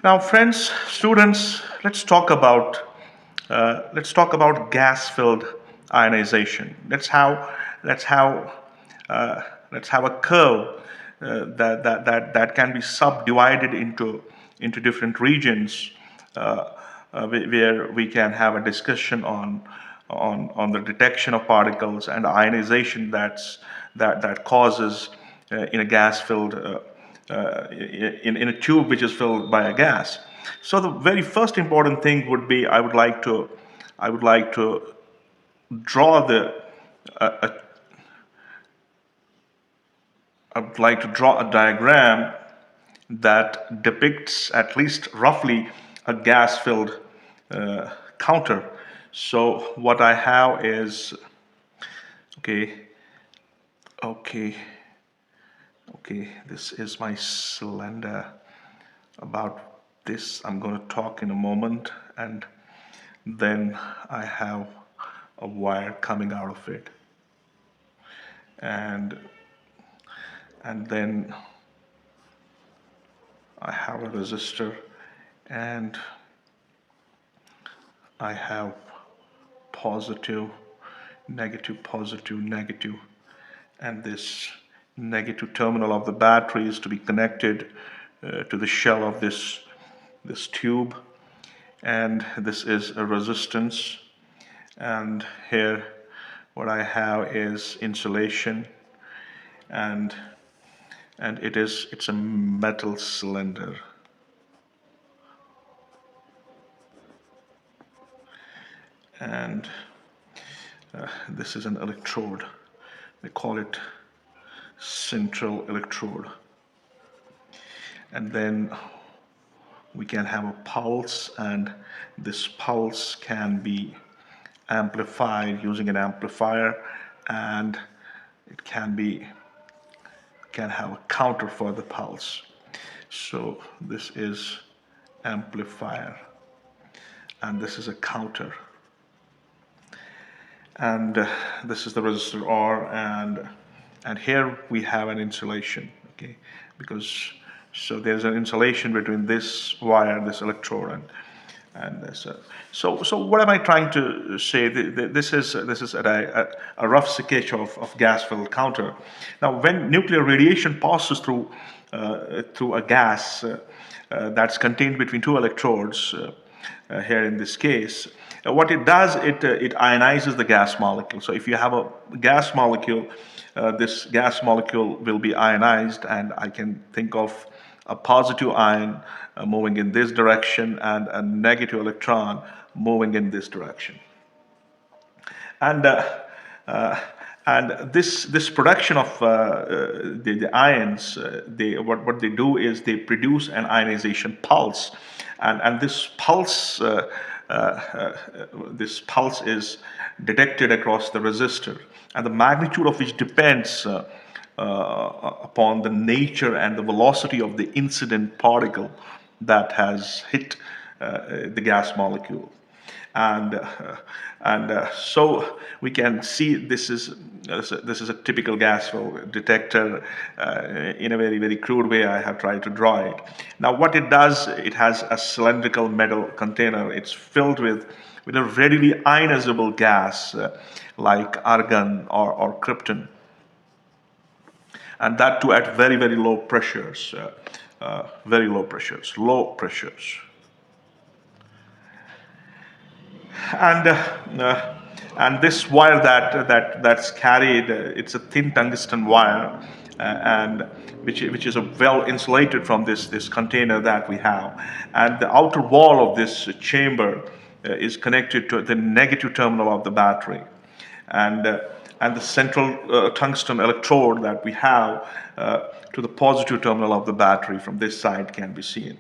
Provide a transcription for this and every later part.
Now, friends, students, let's talk about gas-filled ionization. Let's have uh, let's have a curve that can be subdivided into different regions, where we can have a discussion on the detection of particles and ionization that causes in a gas-filled in a tube which is filled by a gas. So the very first important thing would be I would like to draw the I would like to draw a diagram that depicts at least roughly a gas-filled counter. So what I have is okay, okay, okay. This is my cylinder. About this, I'm going to talk in a moment, and then I have a wire coming out of it, and then I have a resistor, and I have positive, positive, negative, and this negative terminal of the battery is to be connected to the shell of this tube, and this is a resistance, and here what I have is insulation, and it's a metal cylinder, and this is an electrode. They call it central electrode, and then we can have a pulse, and this pulse can be amplified using an amplifier, and it can have a counter for the pulse. So this is amplifier, and this is a counter, and this is the resistor R, and here we have an insulation, okay, because so there's an insulation between this wire, this electrode, and this. So what am I trying to say? This is a rough sketch of gas-filled counter. Now, when nuclear radiation passes through a gas that's contained between two electrodes, here in this case, what it does, it ionizes the gas molecule. So if you have a gas molecule, this gas molecule will be ionized, and I can think of a positive ion moving in this direction and a negative electron moving in this direction. And this production of the ions, what they do is they produce an ionization pulse, and this pulse is detected across the resistor, and the magnitude of which depends upon the nature and the velocity of the incident particle that has hit the gas molecule. So we can see this is a typical gas flow detector. In a very, very crude way, I have tried to draw it. Now what it does, it has a cylindrical metal container. It's filled with a readily ionizable gas, like argon or krypton, and that too at very, very low pressures, low pressures. And this wire that's carried, it's a thin tungsten wire, and which is a well insulated from this container that we have, and the outer wall of this chamber is connected to the negative terminal of the battery, and the central tungsten electrode that we have to the positive terminal of the battery from this side can be seen.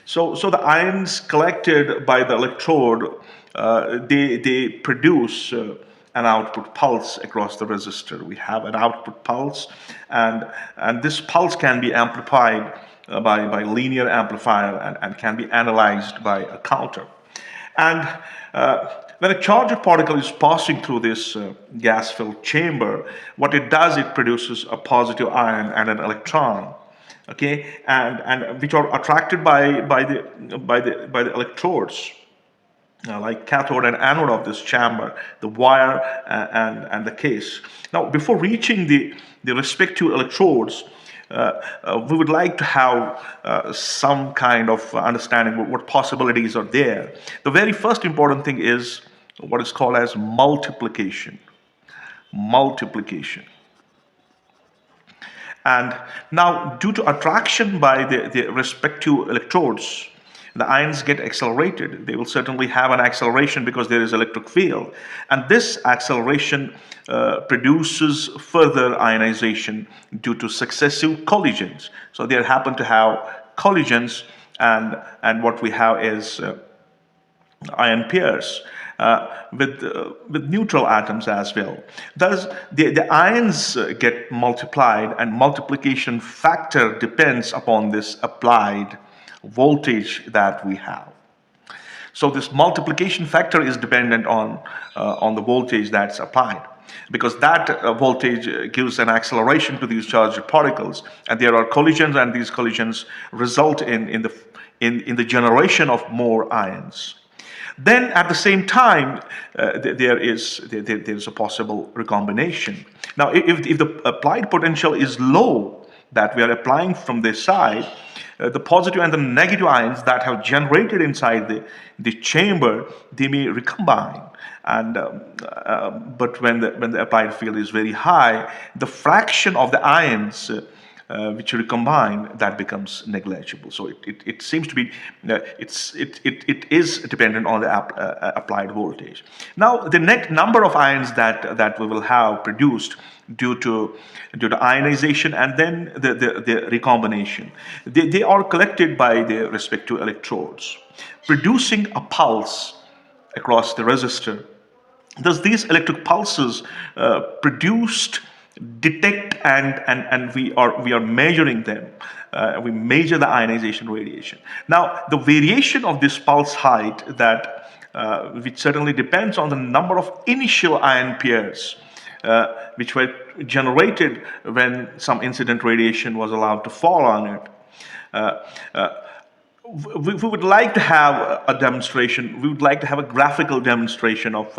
So the ions collected by the electrode, they produce an output pulse across the resistor. We have an output pulse, and this pulse can be amplified by linear amplifier, and can be analyzed by a counter. And when a charged particle is passing through this gas-filled chamber, what it does, it produces a positive ion and an electron. okay, and which are attracted by the electrodes, like cathode and anode of this chamber, the wire and the case. Now, before reaching the respective electrodes, we would like to have some kind of understanding what possibilities are there. The very first important thing is what is called as multiplication. Multiplication. And now, due to attraction by the respective electrodes, the ions get accelerated. They will certainly have an acceleration because there is electric field. And this acceleration produces further ionization due to successive collisions. So there happen to have collisions, and what we have is ion pairs with neutral atoms as well. Thus, the ions get multiplied, and multiplication factor depends upon this applied voltage that we have. So this multiplication factor is dependent on the voltage that's applied, because that voltage gives an acceleration to these charged particles, and there are collisions, and these collisions result in the generation of more ions. Then at the same time, there is a possible recombination. Now, if the applied potential is low, that we are applying from this side, the positive and the negative ions that have generated inside the chamber, they may recombine. And but when the applied field is very high, the fraction of the ions which recombine, that becomes negligible. So it seems to be it is dependent on the applied voltage. Now, the net number of ions that we will have produced due to ionization and then the recombination, they are collected by the respective electrodes, producing a pulse across the resistor. Thus, these electric pulses produced detect, and we are measuring them. We measure the ionization radiation. Now, the variation of this pulse height, that which certainly depends on the number of initial ion pairs which were generated when some incident radiation was allowed to fall on it. We would like to have a demonstration. We would like to have a graphical demonstration of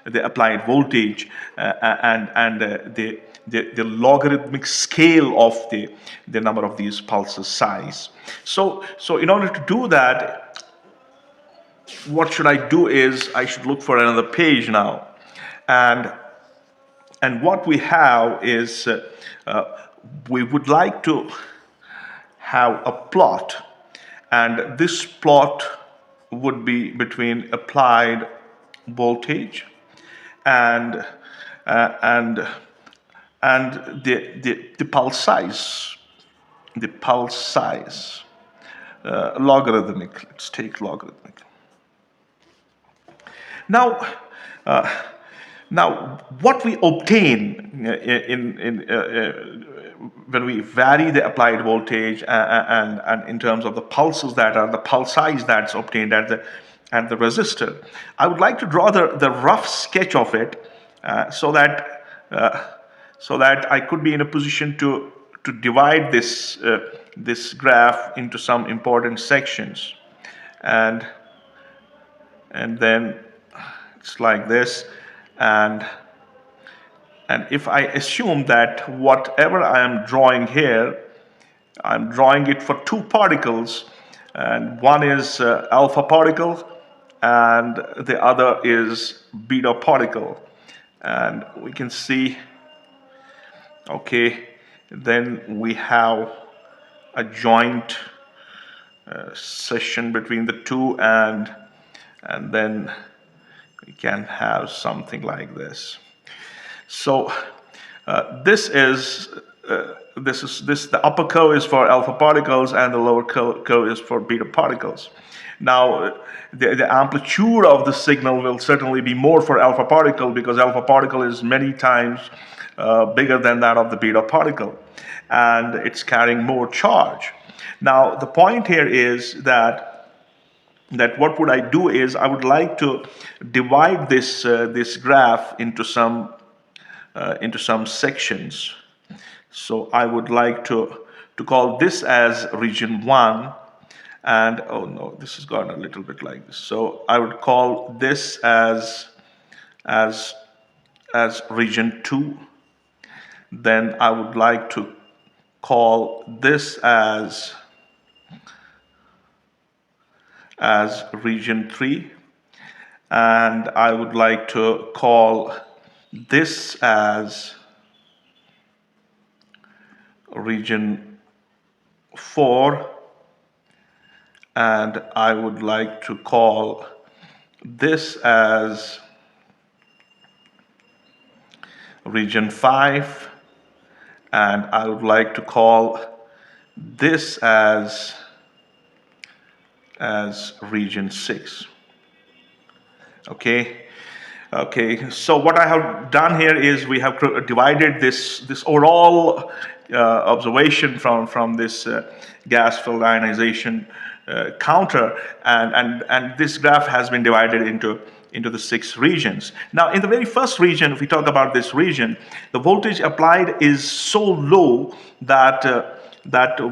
the applied voltage and the logarithmic scale of the number of these pulses size. So in order to do that, what should I do is I should look for another page now, and what we have is we would like to have a plot, and this plot would be between applied voltage and the pulse size, logarithmic. Let's take logarithmic. Now, what we obtain when we vary the applied voltage and in terms of the pulses, that are the pulse size that's obtained at the resistor, I would like to draw the rough sketch of it so that I could be in a position to divide this graph into some important sections, and then it's like this. And if I assume that whatever I am drawing here, I'm drawing it for two particles, and one is alpha particle and the other is beta particle, and we can see, okay, then we have a joint session between the two, and then we can have something like this. So this the upper curve is for alpha particles and the lower curve is for beta particles. Now, the amplitude of the signal will certainly be more for alpha particle, because alpha particle is many times bigger than that of the beta particle, and it's carrying more charge. Now, the point here is that what would I do is I would like to divide this graph into some sections. So I would like to to call this as region 1. And oh no, this has gone a little bit like this. So I would call this as region 2. Then I would like to call this as region 3, and I would like to call this as region 4, and I would like to call this as region 5, and I would like to call this as region 6. Okay, so what I have done here is we have divided this overall observation from this gas-filled ionization counter, and this graph has been divided into the 6 regions. Now, in the very first region, if we talk about this region, the voltage applied is so low that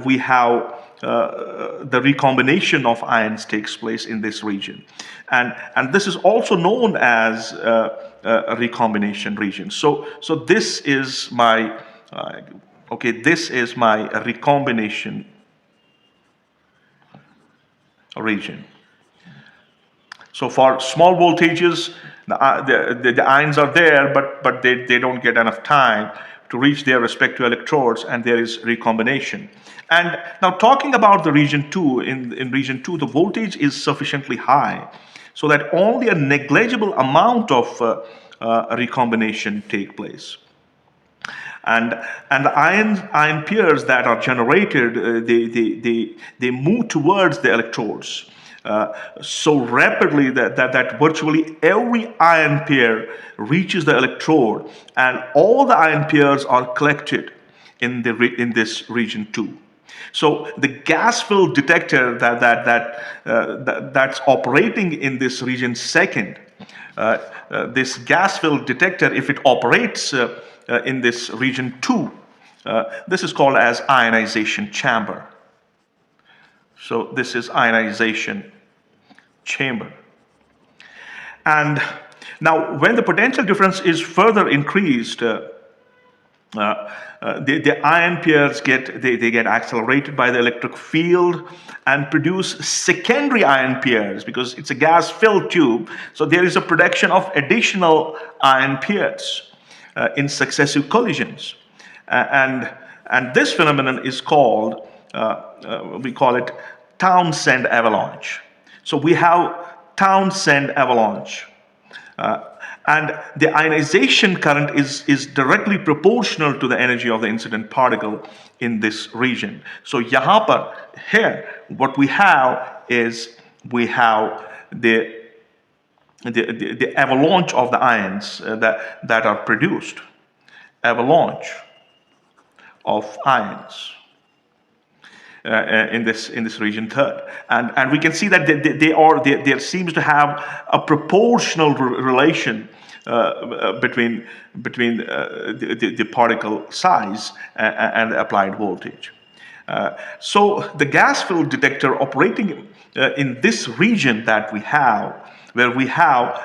we have the recombination of ions takes place in this region, and this is also known as a recombination region. So this is my this is my recombination region. So for small voltages, the ions are there, but they don't get enough time to reach their respective electrodes, and there is recombination. And now talking about the region 2, in region 2, the voltage is sufficiently high so that only a negligible amount of recombination take place. And the ion pairs that are generated, they move towards the electrodes so rapidly that virtually every ion pair reaches the electrode, and all the ion pairs are collected in this region 2. So the gas-filled detector that's operating in this region 2, this gas-filled detector, if it operates in this region 2, this is called as ionization chamber. So this is ionization chamber. And now when the potential difference is further increased, the ion pairs get accelerated by the electric field and produce secondary ion pairs, because it's a gas-filled tube. So there is a production of additional ion pairs in successive collisions, and this phenomenon is called we call it Townsend avalanche. So we have Townsend avalanche. And the ionization current is directly proportional to the energy of the incident particle in this region. So here, what we have is we have the avalanche of the ions that are produced. Avalanche of ions in this region 3, and we can see that there seems to have a proportional relation between the particle size and the applied voltage. So the gas-filled detector operating in this region that we have, where we have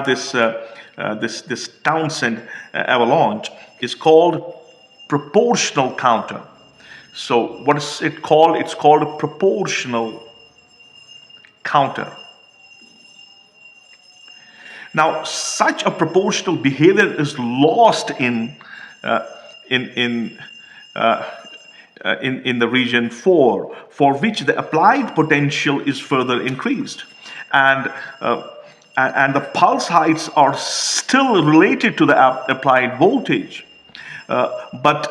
this Townsend avalanche, is called proportional counter. So what is it called? It's called a proportional counter. Now, such a proportional behavior is lost in the region 4, for which the applied potential is further increased, and the pulse heights are still related to the applied voltage, but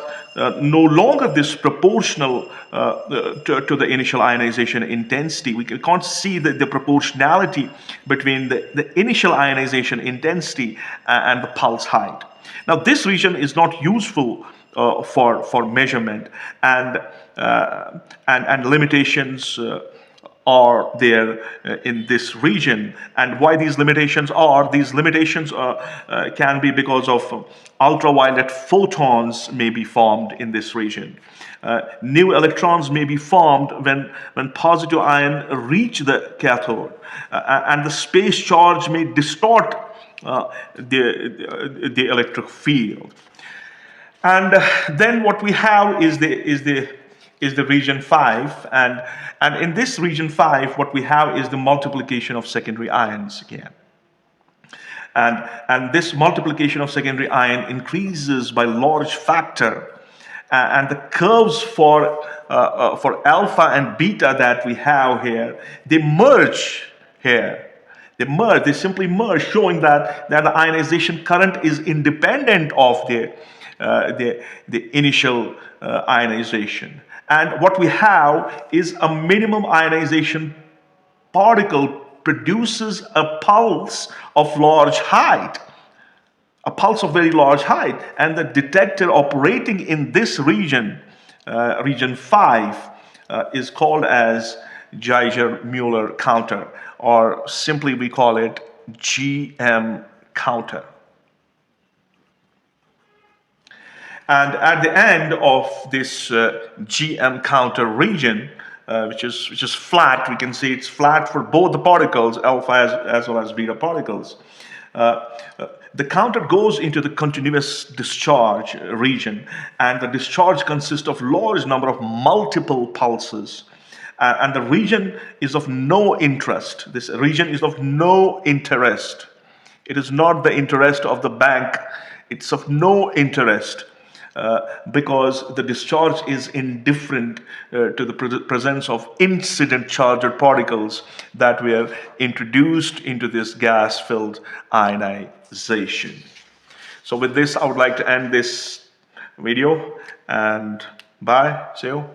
no longer this proportional to the initial ionization intensity. We can't see the proportionality between the initial ionization intensity and the pulse height. Now, this region is not useful for measurement, and limitations are there in this region. And why these limitations are? These limitations can be because of ultraviolet photons may be formed in this region. New electrons may be formed when positive ion reach the cathode, and the space charge may distort the electric field. And then what we have is the region 5, and in this region 5 what we have is the multiplication of secondary ions again. And this multiplication of secondary ion increases by large factor, and the curves for alpha and beta that we have here, they merge here. They simply merge, showing that the ionization current is independent of the initial ionization. And what we have is a minimum ionization particle produces a pulse of large height, a pulse of very large height, and the detector operating in this region, region 5, is called as Geiger-Müller counter, or simply we call it GM counter. And at the end of this GM counter region, which is flat, we can see it's flat for both the particles, alpha as well as beta particles. The counter goes into the continuous discharge region, and the discharge consists of large number of multiple pulses. And the region is of no interest. This region is of no interest. It is not the interest of the bank. It's of no interest. Because the discharge is indifferent to the presence of incident charged particles that were introduced into this gas-filled ionization. So with this, I would like to end this video, and bye. See you.